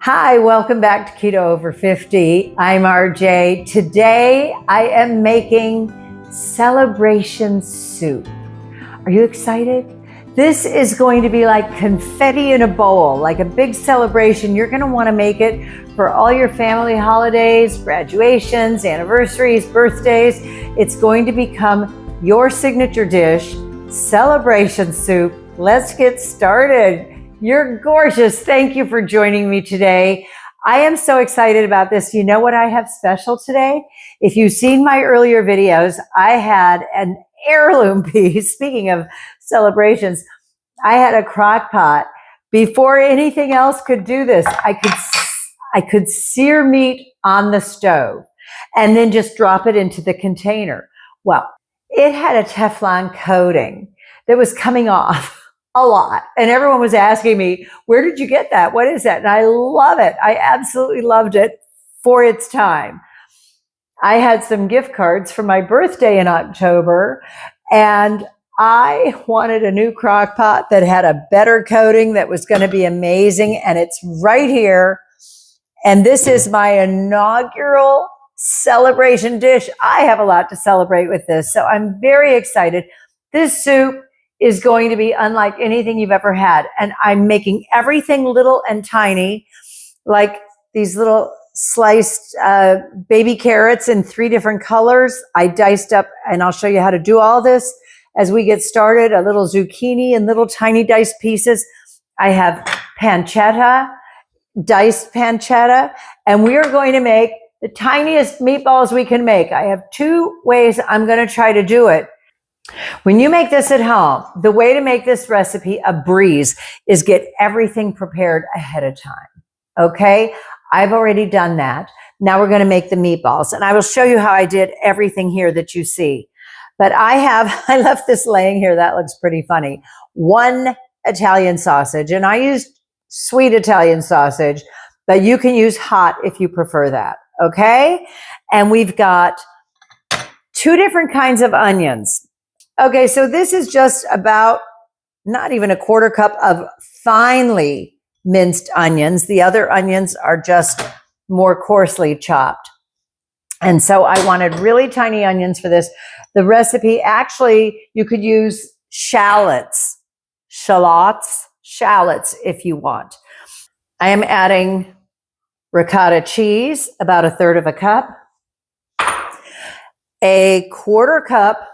Hi, welcome back to Keto Over 50. I'm RJ. Today I am making celebration soup. Are you excited? This is going to be like confetti in a bowl, like a big celebration. You're going to want to make it for all your family holidays, graduations, anniversaries, birthdays. It's going to become your signature dish, celebration soup. Let's get started. You're gorgeous. Thank you for joining me today. I am so excited about this. You know what I have special today? If you've seen my earlier videos, I had an heirloom piece. Speaking of celebrations, I had a crock pot. Before anything else could do this, I could sear meat on the stove and then just drop it into the container. Well, it had a Teflon coating that was coming off a lot. And everyone was asking me, where did you get that? What is that? And I love it. I absolutely loved it for its time. I had some gift cards for my birthday in October, and I wanted a new crock pot that had a better coating that was going to be amazing. And it's right here. And this is my inaugural celebration dish. I have a lot to celebrate with this, so I'm very excited. This soup is going to be unlike anything you've ever had. And I'm making everything little and tiny, like these little sliced baby carrots in 3 different colors. I diced up, and I'll show you how to do all this as we get started. A little zucchini in little tiny diced pieces. I have pancetta, diced pancetta, and we are going to make the tiniest meatballs we can make. I have 2 ways I'm going to try to do it. When you make this at home, the way to make this recipe a breeze is get everything prepared ahead of time. Okay? I've already done that. Now we're going to make the meatballs, and I will show you how I did everything here that you see. But I left this laying here. That looks pretty funny. 1 Italian sausage, and I used sweet Italian sausage, but you can use hot if you prefer that. Okay? And we've got 2 different kinds of onions. Okay, so this is just about not even a 1/4 cup of finely minced onions. The other onions are just more coarsely chopped. And so I wanted really tiny onions for this. The recipe, actually, you could use shallots if you want. I am adding ricotta cheese, about 1/3 cup, a 1/4 cup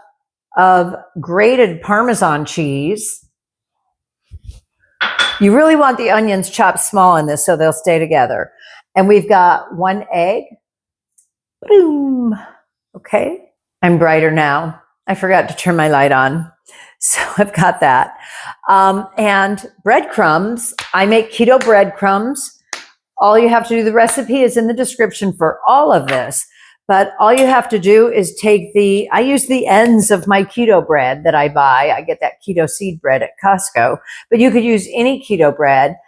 of grated Parmesan cheese. You really want the onions chopped small in this so they'll stay together. And we've got 1 egg. Boom. Okay. I'm brighter now. I forgot to turn my light on. So I've got that. And breadcrumbs. I make keto breadcrumbs. All you have to do, the recipe is in the description for all of this. But all you have to do is take I use the ends of my keto bread that I buy. I get that keto seed bread at Costco, but you could use any keto bread,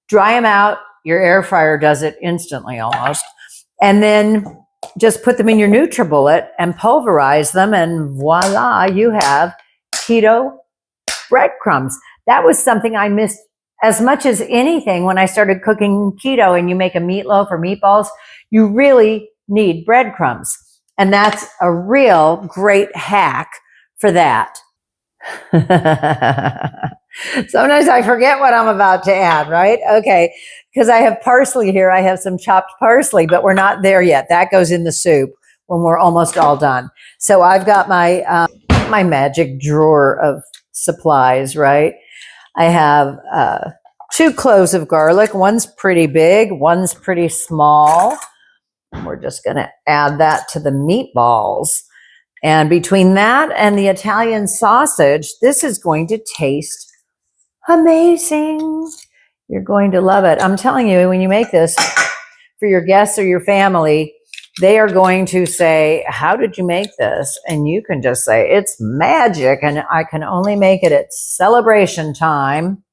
dry them out. Your air fryer does it instantly almost. And then just put them in your NutriBullet and pulverize them, and voila, you have keto breadcrumbs. That was something I missed as much as anything when I started cooking keto, and you make a meatloaf or meatballs, you really need breadcrumbs. And that's a real great hack for that. Sometimes I forget what I'm about to add, right? Okay, because I have parsley here. I have some chopped parsley, but we're not there yet. That goes in the soup when we're almost all done. So I've got my my magic drawer of supplies, right? I have 2 cloves of garlic. One's pretty big, one's pretty small. We're just going to add that to the meatballs. And between that and the Italian sausage, this is going to taste amazing. You're going to love it. I'm telling you, when you make this for your guests or your family, they are going to say, how did you make this? And you can just say, it's magic, and I can only make it at celebration time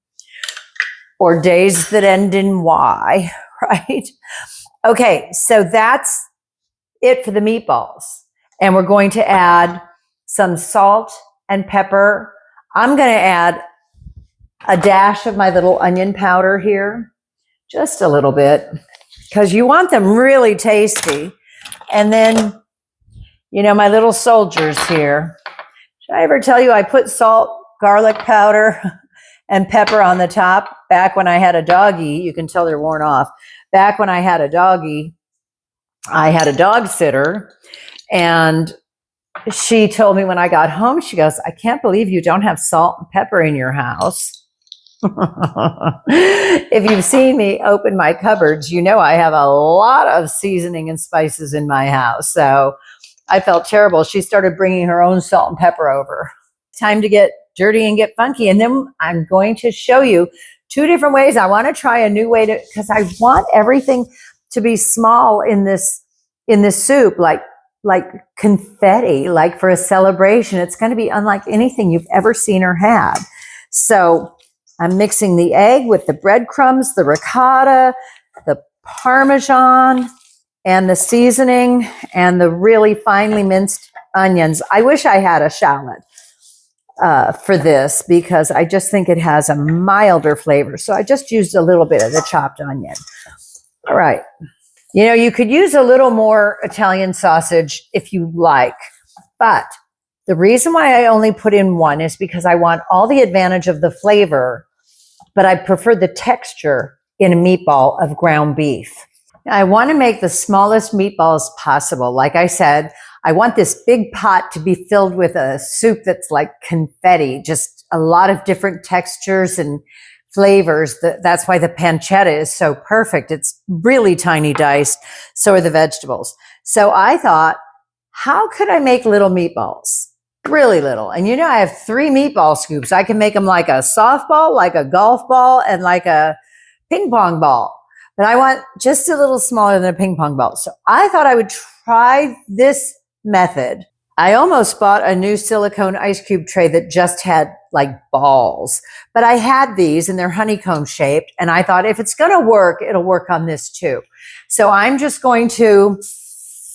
or days that end in Y, right? Okay, so that's it for the meatballs. And we're going to add some salt and pepper. I'm going to add a dash of my little onion powder here, just a little bit, because you want them really tasty. And then, you know, my little soldiers here. Did I ever tell you I put salt, garlic powder, and pepper on the top back when I had a doggie? You can tell they're worn off. Back when I had a doggie, I had a dog sitter, and she told me when I got home, she goes, I can't believe you don't have salt and pepper in your house. If you've seen me open my cupboards, you know I have a lot of seasoning and spices in my house. So I felt terrible. She started bringing her own salt and pepper over. Time to get dirty and get funky. And then I'm going to show you 2 different ways. I want to try a new way to, because I want everything to be small in this soup, like confetti, like for a celebration. It's going to be unlike anything you've ever seen or had. So I'm mixing the egg with the breadcrumbs, the ricotta, the Parmesan, and the seasoning, and the really finely minced onions. I wish I had a shallot for this, because I just think it has a milder flavor. So I just used a little bit of the chopped onion. All right. You know, you could use a little more Italian sausage if you like, but the reason why I only put in 1 is because I want all the advantage of the flavor, but I prefer the texture in a meatball of ground beef. I want to make the smallest meatballs possible. Like I said, I want this big pot to be filled with a soup that's like confetti, just a lot of different textures and flavors. That's why the pancetta is so perfect. It's really tiny diced. So are the vegetables. So I thought, how could I make little meatballs? Really little. And you know, I have 3 meatball scoops. I can make them like a softball, like a golf ball, and like a ping pong ball. But I want just a little smaller than a ping pong ball. So I thought I would try this method. I almost bought a new silicone ice cube tray that just had like balls, but I had these and they're honeycomb shaped. And I thought if it's going to work, it'll work on this too. So I'm just going to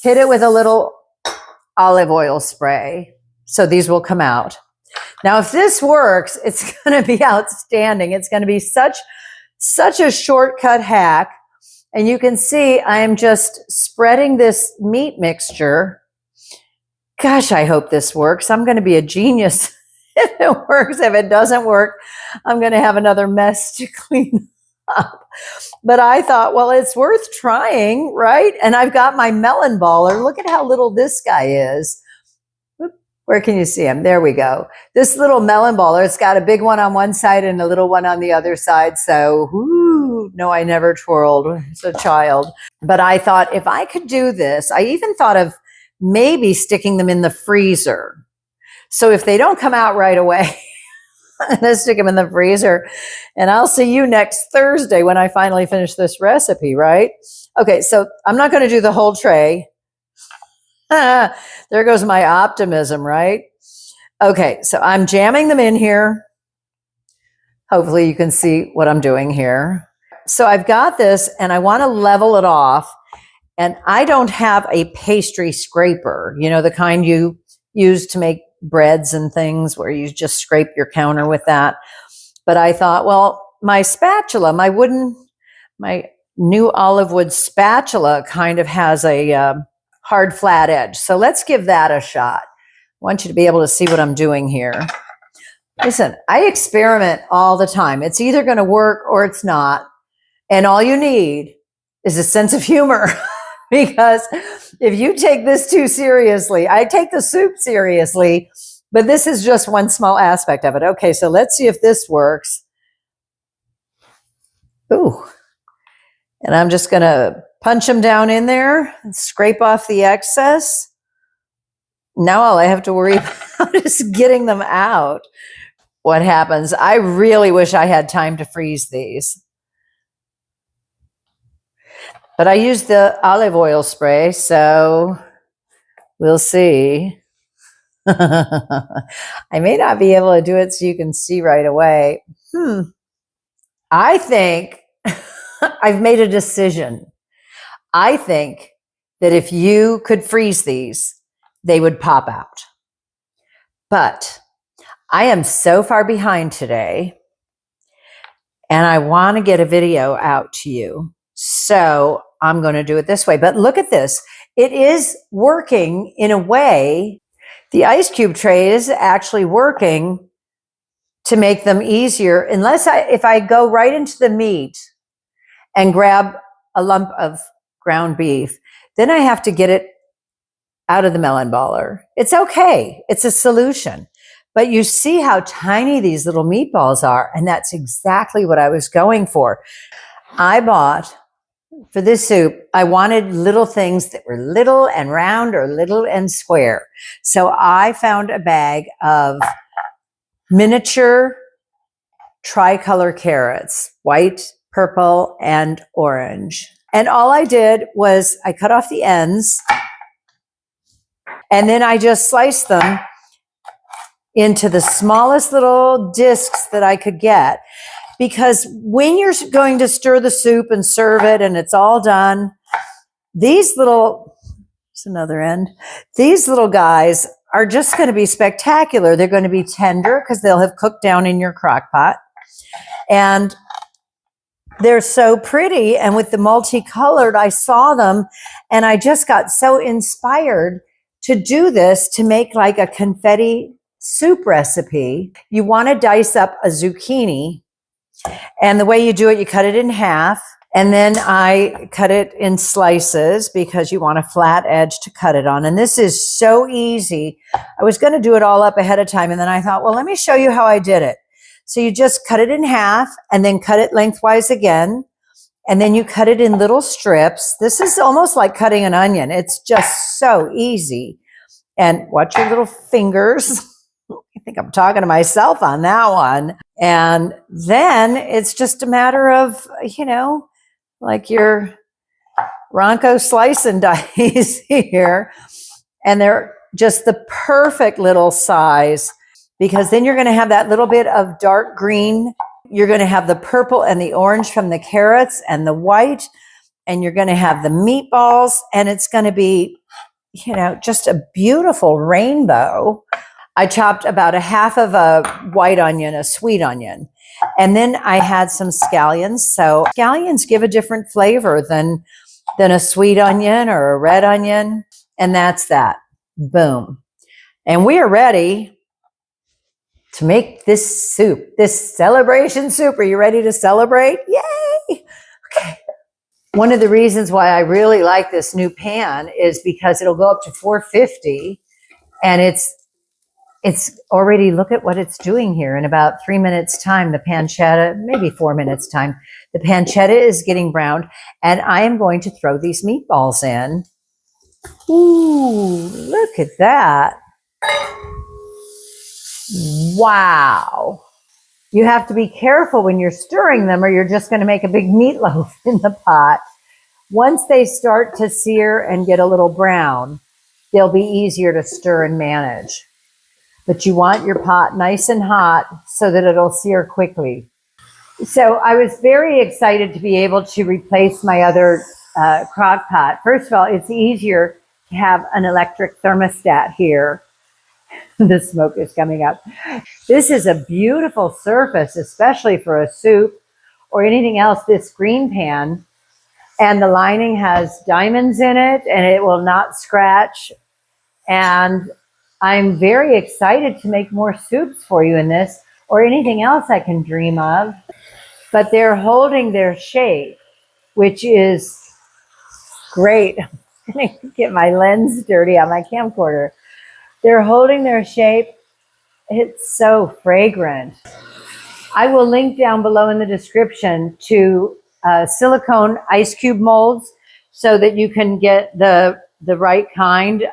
hit it with a little olive oil spray. So these will come out. Now, if this works, it's going to be outstanding. It's going to be such a shortcut hack. And you can see I'm just spreading this meat mixture. Gosh, I hope this works. I'm going to be a genius if it works. If it doesn't work, I'm going to have another mess to clean up. But I thought, well, it's worth trying, right? And I've got my melon baller. Look at how little this guy is. Where can you see him? There we go. This little melon baller, it's got a big one on one side and a little one on the other side. So, no, I never twirled as a child. But I thought if I could do this, I even thought of maybe sticking them in the freezer. So if they don't come out right away, I'm going to stick them in the freezer. And I'll see you next Thursday when I finally finish this recipe, right? Okay, so I'm not going to do the whole tray. There goes my optimism, right? Okay, so I'm jamming them in here. Hopefully you can see what I'm doing here. So I've got this and I want to level it off. And I don't have a pastry scraper, you know, the kind you use to make breads and things where you just scrape your counter with that. But I thought, well, my spatula, my new olive wood spatula kind of has a hard flat edge. So let's give that a shot. I want you to be able to see what I'm doing here. Listen, I experiment all the time. It's either going to work or it's not. And all you need is a sense of humor. Because if you take this too seriously, I take the soup seriously, but this is just one small aspect of it. Okay, so let's see if this works. Ooh. And I'm just going to punch them down in there and scrape off the excess. Now all I have to worry about is getting them out. What happens? I really wish I had time to freeze these. But I used the olive oil spray, so we'll see. I may not be able to do it so you can see right away. I think I've made a decision. I think that if you could freeze these, they would pop out. But I am so far behind today. and I want to get a video out to you. So I'm going to do it this way. But look at this. It is working in a way. The ice cube tray is actually working to make them easier. If I go right into the meat and grab a lump of ground beef, then I have to get it out of the melon baller. It's okay. It's a solution. But you see how tiny these little meatballs are, and that's exactly what I was going for. I bought, for this soup, I wanted little things that were little and round or little and square. So I found a bag of miniature tricolor carrots, white, purple, and orange. And all I did was I cut off the ends, and then I just sliced them into the smallest little discs that I could get. Because when you're going to stir the soup and serve it and it's all done, these little, there's another end, these little guys are just going to be spectacular. They're going to be tender because they'll have cooked down in your crock pot. And they're so pretty. And with the multicolored, I saw them and I just got so inspired to do this, to make like a confetti soup recipe. You want to dice up a zucchini, and the way you do it, you cut it in half, and then I cut it in slices because you want a flat edge to cut it on. And this is so easy. I was going to do it all up ahead of time, and then I thought, well, let me show you how I did it. So you just cut it in half and then cut it lengthwise again, and then you cut it in little strips. This is almost like cutting an onion. It's just so easy. And watch your little fingers. I think I'm talking to myself on that one. And then it's just a matter of, like your Ronco slice and dice here. And they're just the perfect little size, because then you're going to have that little bit of dark green. You're going to have the purple and the orange from the carrots and the white. And you're going to have the meatballs. And it's going to be, just a beautiful rainbow. I chopped about a half of a white onion, a sweet onion. And then I had some scallions. So scallions give a different flavor than a sweet onion or a red onion. And that's that. Boom. And we are ready to make this soup, this celebration soup. Are you ready to celebrate? Yay! Okay. One of the reasons why I really like this new pan is because it'll go up to 450, and it's already, look at what it's doing here. In about 3 minutes time, the pancetta, maybe 4 minutes time, the pancetta is getting browned, and I am going to throw these meatballs in. Ooh, look at that. Wow. You have to be careful when you're stirring them, or you're just going to make a big meatloaf in the pot. Once they start to sear and get a little brown, they'll be easier to stir and manage. But you want your pot nice and hot so that it'll sear quickly. So I was very excited to be able to replace my other crock pot. First of all, it's easier to have an electric thermostat here. The smoke is coming up. This is a beautiful surface, especially for a soup or anything else, this green pan. And the lining has diamonds in it, and it will not scratch. And I'm very excited to make more soups for you in this, or anything else I can dream of. But they're holding their shape, which is great. I'm going to get my lens dirty on my camcorder. They're holding their shape. It's so fragrant. I will link down below in the description to silicone ice cube molds so that you can get the right kind.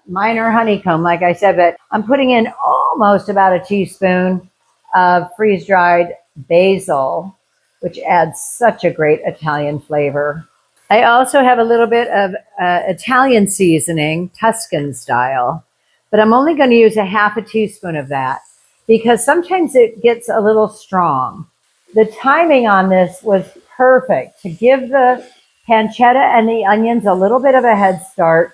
Mine are honeycomb, like I said, but I'm putting in almost about a teaspoon of freeze-dried basil, which adds such a great Italian flavor. I also have a little bit of Italian seasoning, Tuscan style, but I'm only going to use a half a teaspoon of that because sometimes it gets a little strong. The timing on this was perfect to give the pancetta and the onions a little bit of a head start,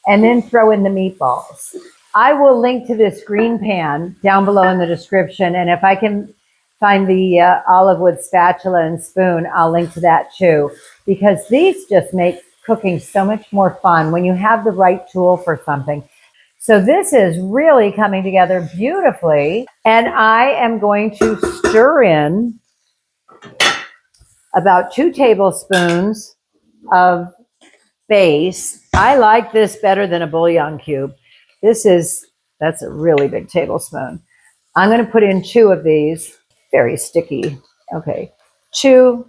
and then throw in the meatballs. I will link to this green pan down below in the description, and if I can find the olive wood spatula and spoon. I'll link to that too, because these just make cooking so much more fun when you have the right tool for something. So this is really coming together beautifully. And I am going to stir in about 2 tablespoons of base. I like this better than a bouillon cube. That's a really big tablespoon. I'm going to put in 2 of these. Very sticky. Okay. 2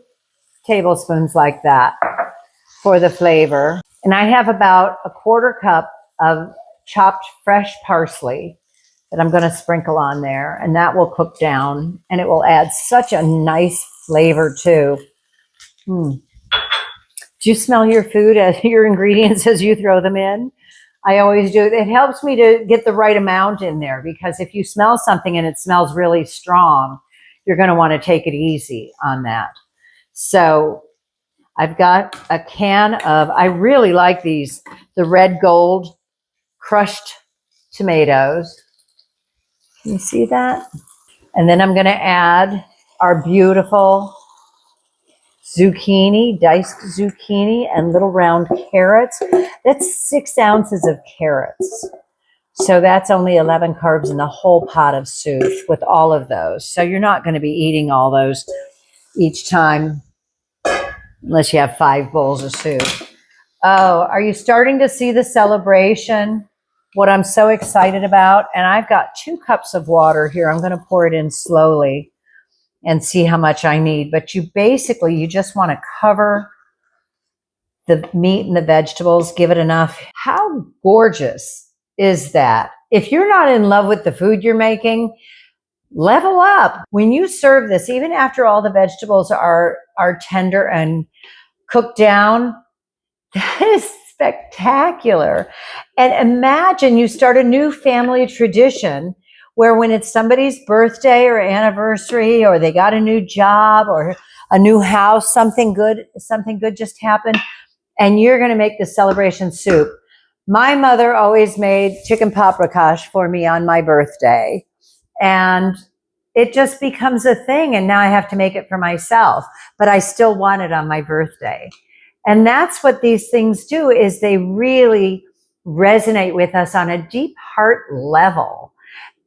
tablespoons like that for the flavor. And I have about a 1/4 cup of chopped fresh parsley that I'm going to sprinkle on there, and that will cook down, and it will add such a nice flavor too. Do you smell your food as your ingredients as you throw them in? I always do. It helps me to get the right amount in there, because if you smell something and it smells really strong, you're going to want to take it easy on that. So I've got a can of, I really like these, the red gold crushed tomatoes. Can you see that? And then I'm going to add our beautiful zucchini, diced zucchini, and little round carrots. That's 6 ounces of carrots. So that's only 11 carbs in the whole pot of soup with all of those. So you're not going to be eating all those each time unless you have 5 bowls of soup. Oh, are you starting to see the celebration? What I'm so excited about? And I've got 2 cups of water here. I'm going to pour it in slowly and see how much I need. But you just want to cover the meat and the vegetables, give it enough. How gorgeous is that? If you're not in love with the food you're making, level up. When you serve this, even after all the vegetables are tender and cooked down, that is spectacular. And imagine you start a new family tradition where when it's somebody's birthday or anniversary, or they got a new job or a new house, something good just happened, and you're going to make the celebration soup. My mother always made chicken paprikash for me on my birthday, and it just becomes a thing. And now I have to make it for myself, but I still want it on my birthday. And that's what these things do, is they really resonate with us on a deep heart level.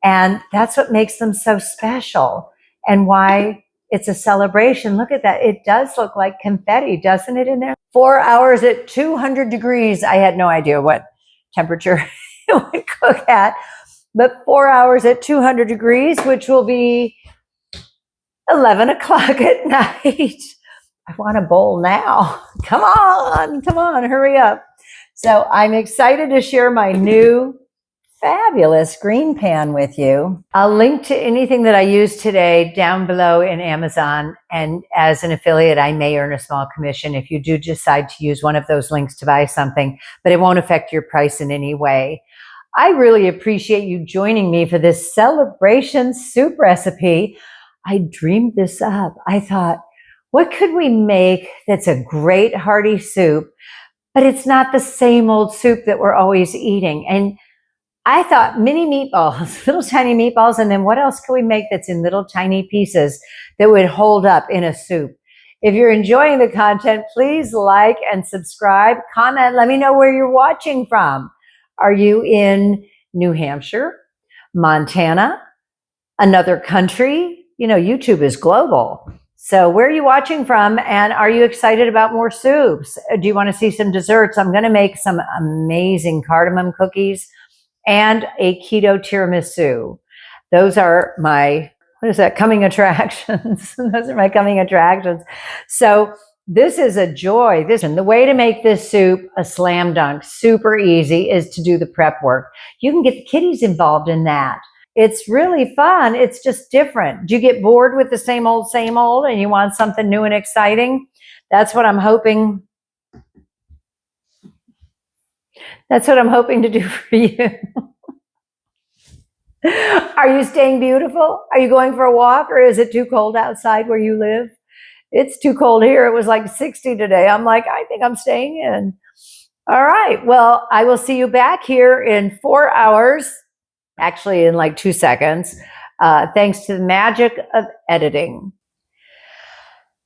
And that's what makes them so special and why it's a celebration. Look at that. It does look like confetti, doesn't it, in there? 4 hours at 200 degrees. I had no idea what temperature it would cook at, but 4 hours at 200 degrees, which will be 11 o'clock at night. I want a bowl now. Come on, hurry up. So I'm excited to share my new fabulous green pan with you. I'll link to anything that I use today down below in Amazon. And as an affiliate, I may earn a small commission if you do decide to use one of those links to buy something, but it won't affect your price in any way. I really appreciate you joining me for this celebration soup recipe. I dreamed this up. I thought, what could we make that's a great hearty soup, but it's not the same old soup that we're always eating? And I thought mini meatballs, little tiny meatballs, and then what else can we make that's in little tiny pieces that would hold up in a soup? If you're enjoying the content, please like and subscribe, comment, let me know where you're watching from. Are you in New Hampshire, Montana, another country? You know, YouTube is global. So where are you watching from, and are you excited about more soups? Do you want to see some desserts? I'm going to make some amazing cardamom cookies and a keto tiramisu. Those are my, coming attractions. Those are my coming attractions. So this is a joy. The way to make this soup a slam dunk, super easy, is to do the prep work. You can get the kiddies involved in that. It's really fun. It's just different. Do you get bored with the same old, and you want something new and exciting? That's what I'm hoping. That's what I'm hoping to do for you. Are you staying beautiful? Are you going for a walk, or is it too cold outside where you live? It's too cold here. It was like 60 today. I'm like, I think I'm staying in. All right. Well, I will see you back here in 4 hours, actually in like 2 seconds, thanks to the magic of editing.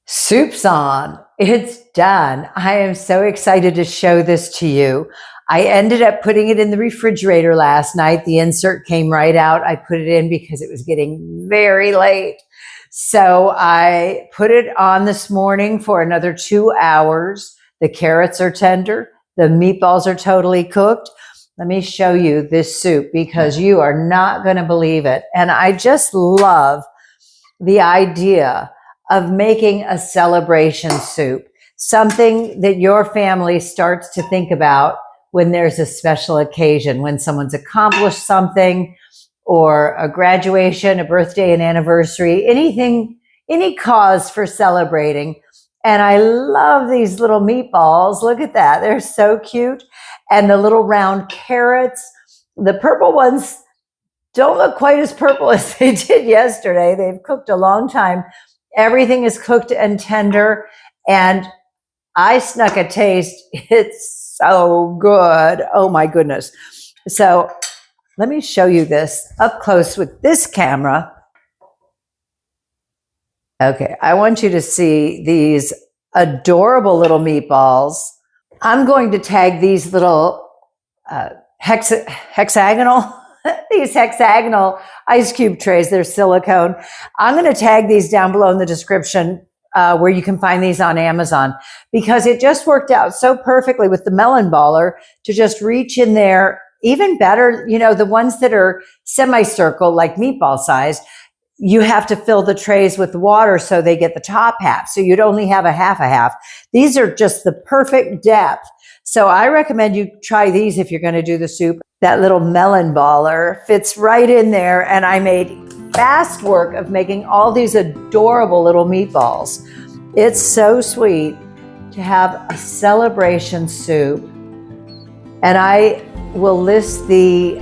Soup's on. It's done. I am so excited to show this to you. I ended up putting it in the refrigerator last night. The insert came right out. I put it in because it was getting very late. So I put it on this morning for another 2 hours. The carrots are tender. The meatballs are totally cooked. Let me show you this soup because you are not going to believe it. And I just love the idea of making a celebration soup, something that your family starts to think about when there's a special occasion, when someone's accomplished something, or a graduation, a birthday, an anniversary, anything, any cause for celebrating. And I love these little meatballs. Look at that. They're so cute. And the little round carrots, the purple ones don't look quite as purple as they did yesterday. They've cooked a long time. Everything is cooked and tender. And I snuck a taste. It's so good. Oh my goodness. So let me show you this up close with this camera. Okay, I want you to see these adorable little meatballs. I'm going to tag these little hexagonal, these hexagonal ice cube trays. They're silicone. I'm going to tag these down below in the description where you can find these on Amazon, because it just worked out so perfectly with the melon baller to just reach in there. Even better, you know, the ones that are semicircle, like meatball size, you have to fill the trays with water so they get the top half. So you'd only have a half. These are just the perfect depth. So I recommend you try these if you're going to do the soup. That little melon baller fits right in there. And I made fast work of making all these adorable little meatballs. It's so sweet to have a celebration soup. And I will list the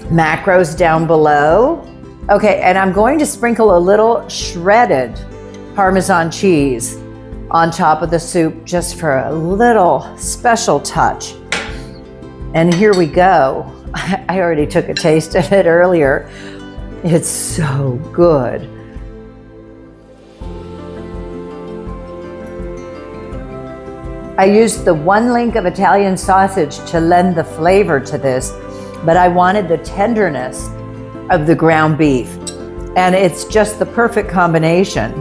macros down below. Okay, and I'm going to sprinkle a little shredded Parmesan cheese on top of the soup just for a little special touch. And here we go. I already took a taste of it earlier. It's so good. I used the 1 link of Italian sausage to lend the flavor to this, but I wanted the tenderness of the ground beef. And it's just the perfect combination.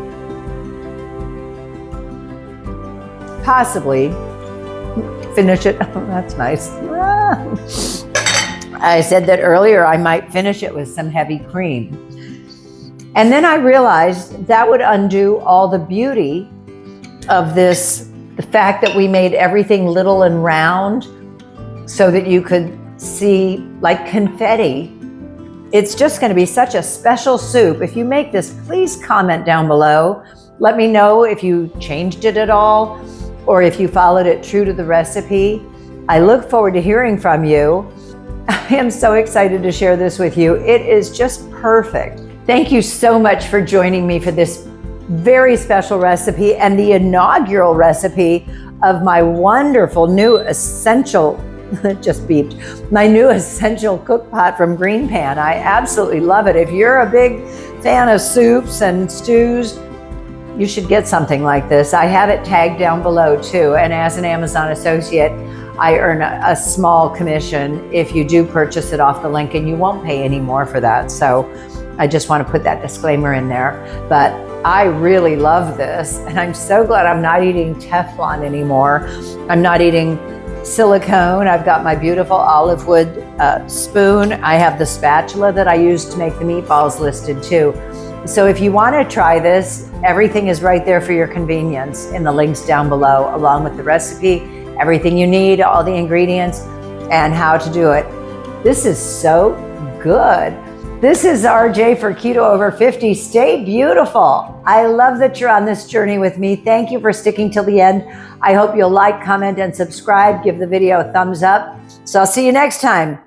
Possibly finish it. Oh, that's nice. I said that earlier, I might finish it with some heavy cream. And then I realized that would undo all the beauty of this, the fact that we made everything little and round so that you could see like confetti. It's just going to be such a special soup. If you make this, please comment down below. Let me know if you changed it at all or if you followed it true to the recipe. I look forward to hearing from you. I am so excited to share this with you. It is just perfect. Thank you so much for joining me for this very special recipe and the inaugural recipe of my wonderful new essential, just beeped, my new essential cook pot from Green Pan. I absolutely love it. If you're a big fan of soups and stews, you should get something like this. I have it tagged down below too. And as an Amazon associate, I earn a small commission if you do purchase it off the link, and you won't pay any more for that. So I just want to put that disclaimer in there. But I really love this, and I'm so glad I'm not eating Teflon anymore. I'm not eating silicone. I've got my beautiful olive wood spoon. I have the spatula that I use to make the meatballs listed too. So if you want to try this, everything is right there for your convenience in the links down below, along with the recipe, everything you need, all the ingredients, and how to do it. This is so good. This is RJ for Keto Over 50. Stay beautiful. I love that you're on this journey with me. Thank you for sticking till the end. I hope you'll like, comment, and subscribe. Give the video a thumbs up. So I'll see you next time.